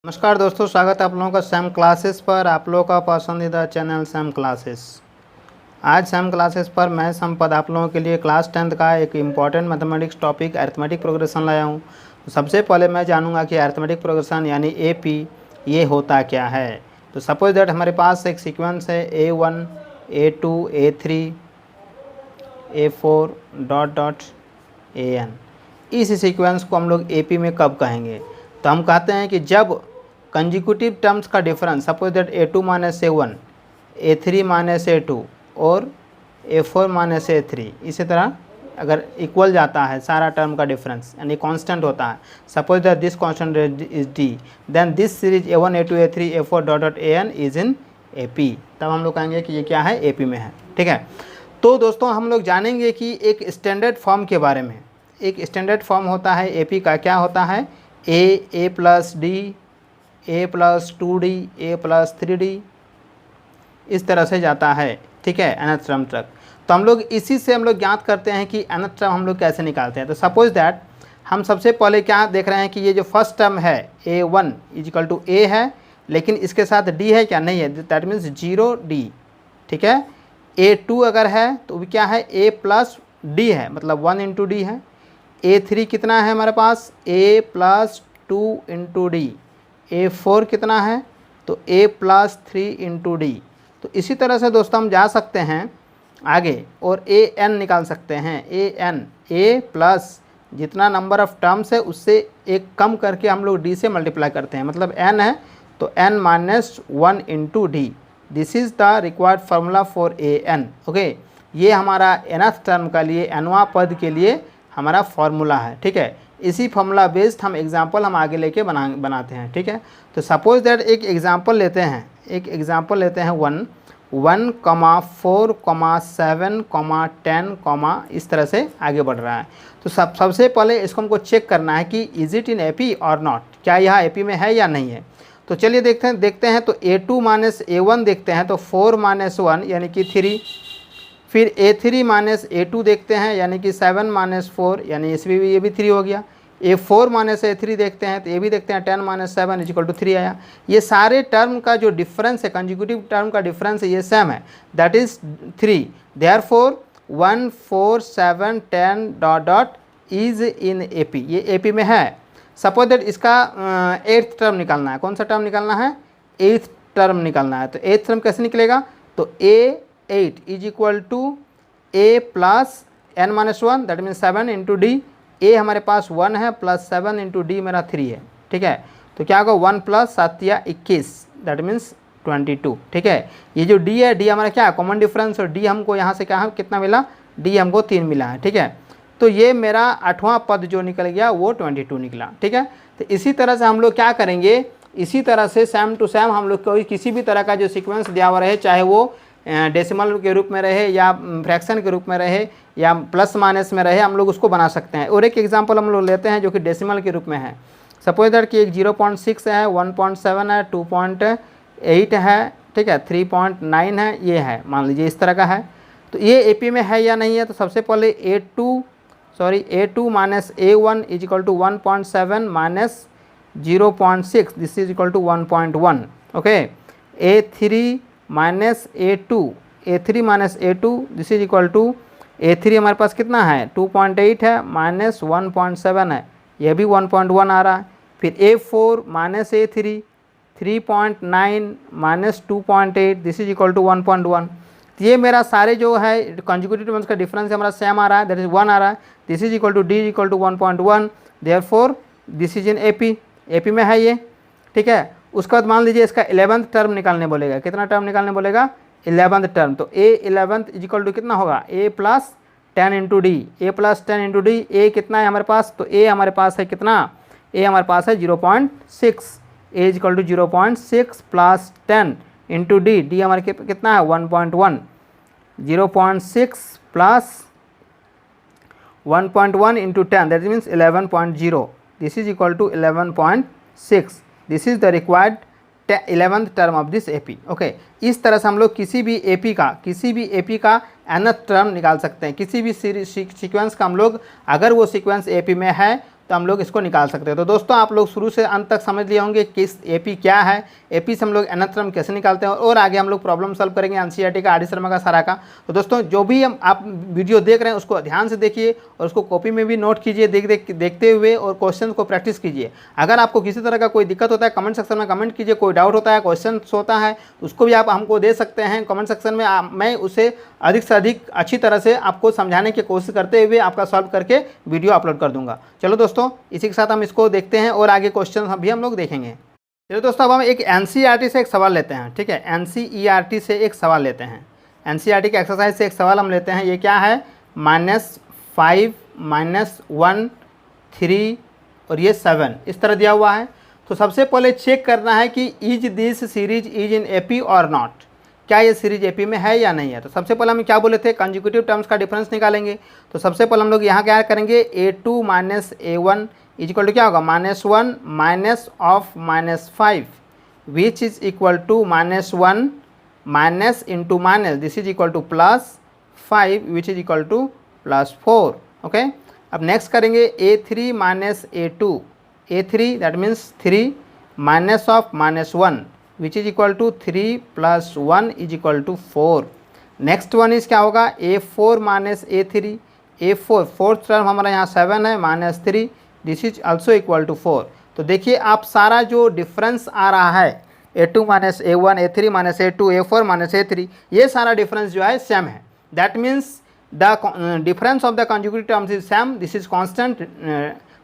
नमस्कार दोस्तों, स्वागत है आप लोगों का सैम क्लासेस पर। आप लोगों का पसंदीदा चैनल सैम क्लासेस। आज सैम क्लासेस पर मैं संपद आप लोगों के लिए क्लास 10th का एक important mathematics topic arithmetic progression लाया हूं। तो सबसे पहले मैं जानूंगा कि अरिथमेटिक प्रोग्रेशन यानी एपी ये होता क्या है। तो सपोज दैट हमारे पास एक सीक्वेंस है A1 A2 A3 A4 dot dot AN। इस सीक्वेंस को हम लोग एपी में कब कहेंगे? तो हम कहते हैं कि जब कंजिक्यूटिव टर्म्स का difference, suppose that A2 minus A1 A3 minus A2 और A4 माइनस A3, इसी तरह अगर इक्वल जाता है सारा टर्म का डिफरेंस यानी कांस्टेंट होता है, suppose that this constant is D, then this series A1 A2 A3 A4 dot dot AN is in AP। तब हम लोग कहेंगे कि ये क्या है, AP में है। ठीक है, तो दोस्तों हम लोग जानेंगे कि एक स्टैंडर्ड फॉर्म के बारे में। एक स्टैंडर्ड फॉर्म होता है AP का, क्या होता है? A plus D A plus 2D A plus 3D, इस तरह से जाता है। ठीक है, nth टर्म तक। तो हम लोग इसी से हम लोग ज्ञात करते हैं कि nth टर्म हम लोग कैसे निकालते हैं। तो सपोज दैट हम सबसे पहले क्या देख रहे हैं कि ये जो फर्स्ट टर्म है A1 इजिकल टू A है, लेकिन इसके साथ D है क्या? नहीं है, दैट मीन्स 0D। ठीक है, A2 अगर है तो भी क्या है? A प्लस D है, मतलब 1 इंटू D है। A3 कितना है हमारे पास? A plus 2 into D। A4 कितना है? तो A प्लस 3 इंटू D। तो इसी तरह से दोस्तों हम जा सकते हैं आगे और AN निकाल सकते हैं। AN A प्लस जितना नंबर ऑफ टर्म्स है उससे एक कम करके हम लोग D से मल्टीप्लाई करते हैं, मतलब N है तो N minus 1 into D। This is the required formula for AN। Okay, ये हमारा nth टर्म का लिए, nवां पद के लिए हमारा फार्मूला है। ठीक है, इसी फार्मूला बेस्ड हम एग्जांपल हम आगे लेके बनाते हैं। ठीक है, तो सपोज दैट एक एग्जांपल लेते हैं, 1, 4, 7, 10, इस तरह से आगे बढ़ रहा है। तो सबसे पहले इसको हमको चेक करना है कि इज इट इन एपी और नॉट, क्या यह एपी में है या नहीं है। तो चलिए देखते हैं। तो A2 माइनस A1 देखते हैं, तो 4 माइनस 1 यानी कि 3। फिर A3 माइनस A2 देखते हैं, यानी कि 7 माइनस 4, यानी इसमें भी ये भी 3 हो गया। A4 माइनस A3 देखते हैं, तो ये भी देखते हैं 10 माइनस 7 इजिकल टू 3 आया। ये सारे टर्म का जो डिफरेंस है, कंजिक्यूटिव टर्म का डिफरेंस है, ये सेम है, that is 3। Therefore 1, 4, 7, 10 dot dot is in AP, ये AP में है। सपोज दैट इसका 8th टर्म निकालना है। कौन सा टर्म निकालना है? 8th टर्म निकालना है। तो 8th टर्म कैसे निकलेगा? तो A8 is equal to A plus N minus 1, that means 7 into D। A हमारे पास 1 है प्लस 7 इंटू D मेरा 3 है। ठीक है, तो क्या होगा? 1 प्लस 7 या 21, दैट मीन्स 22। ठीक है, ये जो D है, D हमारा क्या है? कॉमन डिफरेंस, और D हमको यहाँ से क्या है, कितना मिला? D हमको 3 मिला है। ठीक है, तो ये मेरा 8वां पद जो निकल गया वो 22 निकला। ठीक है, तो इसी तरह से हम लोग क्या करेंगे, इसी तरह से सेम टू सेम हम लोग कोई किसी भी तरह का जो सीक्वेंस दिया हुआ रहे, चाहे वो डेसिमल के रूप में रहे या फ्रैक्शन के रूप में रहे या प्लस माइनस में रहे, हम लोग उसको बना सकते हैं। और एक एग्जांपल हम लोग लेते हैं जो कि डेसिमल के रूप में है। सपोज दैट कि एक 0.6 है, 1.7 है, 2.8 है, ठीक है, 3.9 है, ये है, मान लीजिए इस तरह का है। तो ये AP में है या नहीं है? तो सबसे पहले A2 minus A1 is equal to 1.7 minus 0.6, this is equal to 1.1। Okay, A3 minus A2 minus A2, this is equal to A3 हमारे पास कितना है? 2.8 है, माइनस 1.7 है, यह भी 1.1 आ रहा है। फिर A4 minus A3 3.9 minus 2.8, this is equal to 1.1। ये मेरा सारे जो है कंजिक्यूटिव टर्म्स का डिफरेंस हमारा सेम आ रहा है, दैट इज 1 आ रहा है। This is equal to D equal to 1.1, therefore this is in AP में है ये। ठीक है, उसके बाद मान लीजिए इसका 11th टर्म निकालने बोलेगा। कितना टर्म निकालने बोलेगा? 11th term. तो A11 इज इक्वल टू कितना होगा? A plus 10 into D। A plus 10 into D, A कितना है हमारे पास? तो A हमारे पास है कितना? A हमारे पास है 0.6। A is equal to 0.6 plus 10 into D। D हमारे कितना है? 1.1। 0.6 plus 1.1 into 10, that means 11.0। This is equal to 11.6। This is the required 11th term of this AP। Okay, इस तरह से हम लोग किसी भी AP का nth टर्म निकाल सकते हैं। किसी भी सीक्वेंस का हम लोग, अगर वो सीक्वेंस AP में है तो हम लोग इसको निकाल सकते हैं। तो दोस्तों आप लोग शुरू से अंत तक समझ लिए होंगे कि एपी क्या है, एपी से हम लोग nth टर्म कैसे निकालते हैं, और आगे हम लोग प्रॉब्लम सॉल्व करेंगे एनसीईआरटी का, आर डी शर्मा का, सारा का। तो दोस्तों जो भी आप वीडियो देख रहे हैं उसको ध्यान से देखिए और उसको कॉपी में भी नोट कीजिए देखते हुए, और क्वेश्चन को प्रैक्टिस कीजिए। अगर आपको किसी तरह का कोई दिक्कत होता है कमेंट सेक्शन में कमेंट कीजिए, कोई डाउट होता है, क्वेश्चन होता है, उसको भी आप हमको दे सकते हैं कमेंट सेक्शन में। मैं उसे अधिक से अधिक अच्छी तरह से आपको समझाने की कोशिश करते हुए आपका सॉल्व करके वीडियो अपलोड कर दूंगा। चलो दोस्तों इसी के साथ हम इसको देखते हैं और आगे क्वेश्चन भी हम लोग देखेंगे। चलो दोस्तों अब हम एक एनसीईआरटी से एक सवाल लेते हैं। ठीक है, एनसीईआरटी से एक सवाल लेते हैं, एनसीईआरटी के एक्सरसाइज से एक सवाल हम लेते हैं। ये क्या है, -5 -1 3 और ये 7 इस तरह दिया हुआ है। तो सबसे पहले चेक करना है कि is this series is in AP और नॉट, क्या ये सीरीज एपी में है या नहीं है। तो सबसे पहले हम क्या बोले थे, कंसेक्यूटिव टर्म्स का डिफरेंस निकालेंगे। तो सबसे पहले हम लोग यहाँ क्या करेंगे, a2 - a1 इक्वल टू क्या होगा, -1 minus of -5 which is equal to -1 minus into minus, this is equal to +5 which is equal to +4। Okay, अब नेक्स्ट करेंगे a3 - a2, a3 that means 3 minus of -1 which is equal to 3 + 1 is equal to 4। Next one is क्या होगा, a4 - a3, a4 fourth term हमारा यहाँ 7 है -3, this is also equal to 4। तो देखिए आप सारा जो डिफरेंस आ रहा है a2 - a1, a3 - a2, a4 - a3, ये सारा डिफरेंस जो है सेम है। That means the difference of the conjugative terms is same, this is constant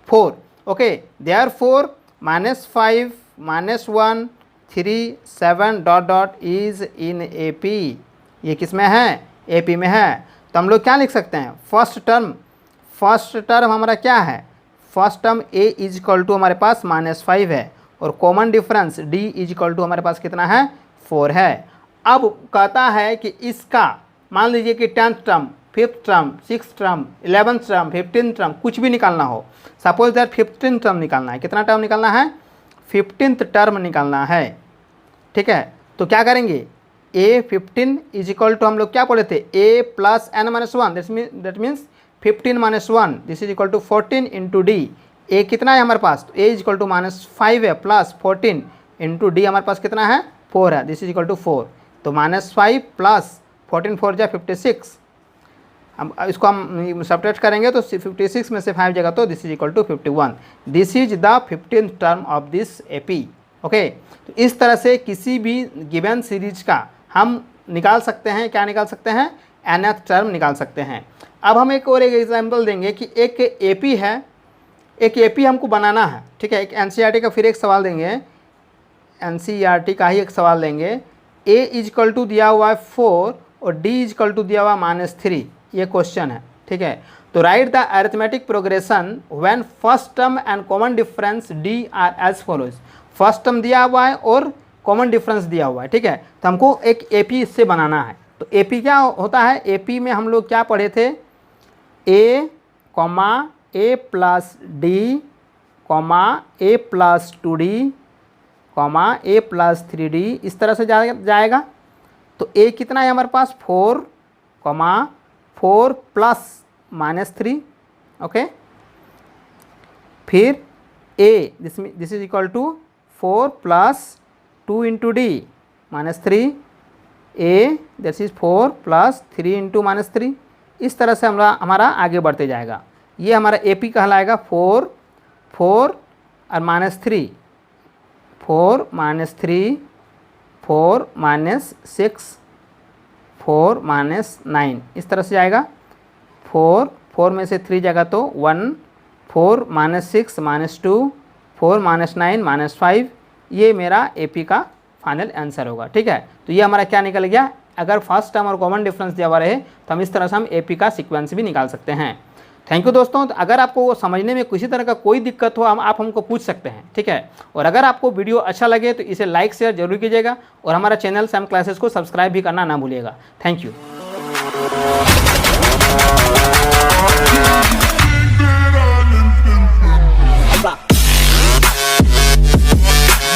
4। Okay, therefore -5 -1 3 7 dot dot is in AP, ये किस में है, एपी में है। तो हम लोग क्या लिख सकते हैं, फर्स्ट टर्म हमारा क्या है, first term a is equal to हमारे पास -5 है, और common difference d is equal to हमारे पास कितना है, 4 है। अब कहता है कि इसका मान लीजिए कि 10th term, 5th term, 6th term, 11th term, 15th term कुछ भी निकालना हो, सपोज दैट 15th टर्म निकालना है, कितना टर्म निकालना है, 15th टर्म निकालना है। ठीक है, तो क्या करेंगे, a15 इज इक्वल टू हम लोग क्या बोले थे, a + n-1, that means 15 - 1 this is equal to 14 into D. A कितना है हमारे पास, तो a इज इक्वल टू -5 है प्लस 14 इंटू डी हमारे पास कितना है, 4 है, दिस इज इक्वल टू 4। तो -5 + 14 4 जा 56, हम इसको हम सब्ट्रैक्ट करेंगे तो 56 में से 5 जाएगा तो this is equal to 51। This is the 15th term of this AP. Okay, तो इस तरह से किसी भी गिवन सीरीज का हम निकाल सकते हैं, क्या निकाल सकते हैं, nth टर्म निकाल सकते हैं। अब हम एक और एक एग्जांपल देंगे कि एक एपी है, एक एपी हमको बनाना है। ठीक है, एक एनसीईआरटी का फिर एक सवाल देंगे, एनसीईआरटी का ही एक सवाल देंगे। a इज इक्वल टू दिया हुआ है 4 और d इज इक्वल टू दिया हुआ -3, ये क्वेश्चन है। ठीक है, तो write the arithmetic progression when first term and common difference d are as follows. First term दिया हुआ है और कॉमन डिफरेंस दिया हुआ है। ठीक है, तो हमको एक एपी इससे बनाना है। तो एपी क्या होता है, एपी में हम लोग क्या पढ़े थे, a, a + d, a + 2d, a + 3d इस तरह से जाएगा। तो a कितना है हमारे पास, 4 + -3। ओके, फिर a this is equal to 4 + 2 into d -3, a this is 4 + 3 into -3। इस तरह से हमारा आगे बढ़ते जाएगा। ये हमारा एपी कहलाएगा 4 और -3, 4 -3, 4 -6, 4 -9 इस तरह से जाएगा। 4 में से 3 जाएगा तो 1, 4 -6 -2, 4 -9 -5, ये मेरा एपी का फाइनल आंसर होगा। ठीक है, तो ये हमारा क्या निकल गया, अगर फर्स्ट टर्म और कॉमन डिफरेंस दिया हुआ रहे तो हम इस तरह से हम एपी का सीक्वेंस भी निकाल सकते हैं। थैंक यू दोस्तों। तो अगर आपको समझने में किसी तरह का कोई दिक्कत हो आप हमको पूछ सकते हैं। ठीक है, और अगर आपको वीडियो अच्छा लगे तो इसे लाइक शेयर जरूर कीजिएगा और हमारा चैनल सैम क्लासेस को सब्सक्राइब भी करना ना भूलिएगा। Thank you.